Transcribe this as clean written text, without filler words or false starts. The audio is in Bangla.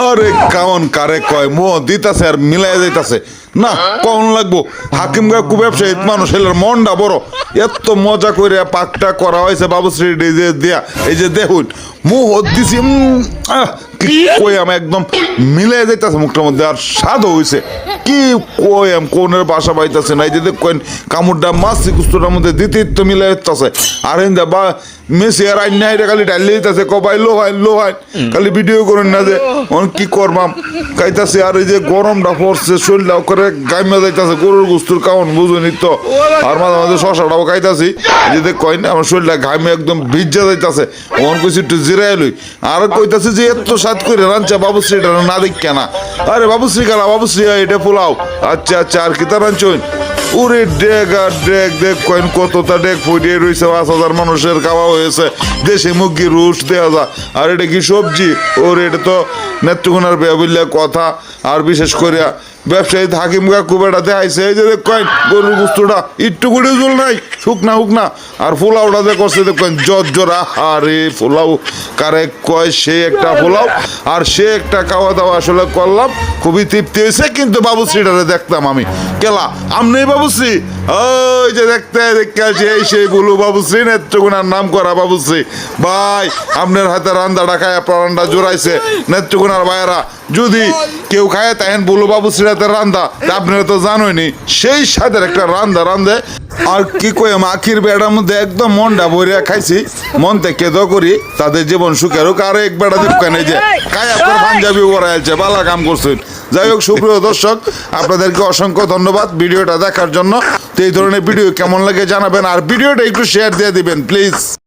আরে কাউন কারে কয় মো দিতাছে আর মিলাই যাইতাছে না কোন লাগবো হাকিম কাকু ব্যবসায়ী মানুষ এলার মনটা বড় এত মজা করে পাকটা করা হয়েছে বাবুশ্রী দিয়া এই যে দেখুন মুহ দিছি কই আমি একদম মিলাই যাইতাছে মুখটার মধ্যে আর স্বাদ হইছে কি কই আম কোনের বাসা পাইতাছে না এই যে দেখেন কামড়টা মাছি কুস্তটার মধ্যে দিতে তো মিলাই যাইতাছে আর হিন্দা বা মেসি আর আইন নাই খালি ডাইলে দিতেছে কবাই লো হয় খালি ভিডিও করেন না যে কি করবাম খাইতাছে আর এই যে গরমটা পড়ছে শরীরটা করে গাইমা যাইতাছে গরুর গুস্তুর কাউন বুঝুনি তো আর মাঝে মাঝে শশাটাও খাইতাছি এই যে কই না আমার শরীরটা ঘামে একদম ভিজা যাইতাছে ওন কইছি একটু জিরাই লই আর কইতাছে যে এত স্বাদ করে রাঞ্চা বাবুশ্রীটা না দেখ কেনা আরে বাবুশ্রী কালা বাবুশ্রী এটা পোলাও আচ্ছা আচ্ছা আর কি তা রাঞ্চইন ওরে ডেক আর ডেক দেখ কয়েন কতটা ডেক ফুটিয়ে রয়েছে 5,000 মানুষের খাওয়া হয়েছে দেশি মুরগি রুশ দেওয়া যা আর এটা কি সবজি ওরে এটা তো নেত্রকোনার বেবিল্লা কথা আর বিশেষ করে ব্যবসায়ী হাকিম কাকু বেটা দেখাইছে এই যে দেখ কয়েন গরুর গুস্তুটা একটু করে জল নাই শুকনা আর পোলাওটা যে করছে দেখেন জোরা আরে পোলাও কারে কয় সে একটা পোলাও আর সে একটা খাওয়া দাওয়া আসলে করলাম খুবই তৃপ্তি হয়েছে কিন্তু বাবুশ্রীটারে দেখতাম আমি কেলা আমনি বাবুশ্রী ওই যে দেখতে এই সেই বলু বাবুশ্রী নেত্রকোনার নাম করা বাবুশ্রী ভাই আপনার হাতে রান্দাটা খায় প্রাণটা জোড়াইছে নেত্রকোনার ভাইয়েরা যদি কেউ খায় তাহেন বলু বাবুশ্রী হাতে রান্দা আপনারা তো জানোইনি সেই স্বাদের একটা রান্ধে আর কি কই আখির বেড়ার মধ্যে একদম মনটা ভরিয়া খাইছি মন থেকে তো করি তাদের জীবন সুখের হোক আর এক বেড়া দীপকান এই যে খায় আপনার পাঞ্জাবি ওরাইছে বালা কাম করছেন যাই হোক সুপ্রিয় দর্শক আপনাদেরকে অসংখ্য ধন্যবাদ ভিডিওটা দেখার জন্য তো এই ধরনের ভিডিও কেমন লাগে জানাবেন আর ভিডিওটা একটু শেয়ার দিয়ে দিবেন প্লিজ।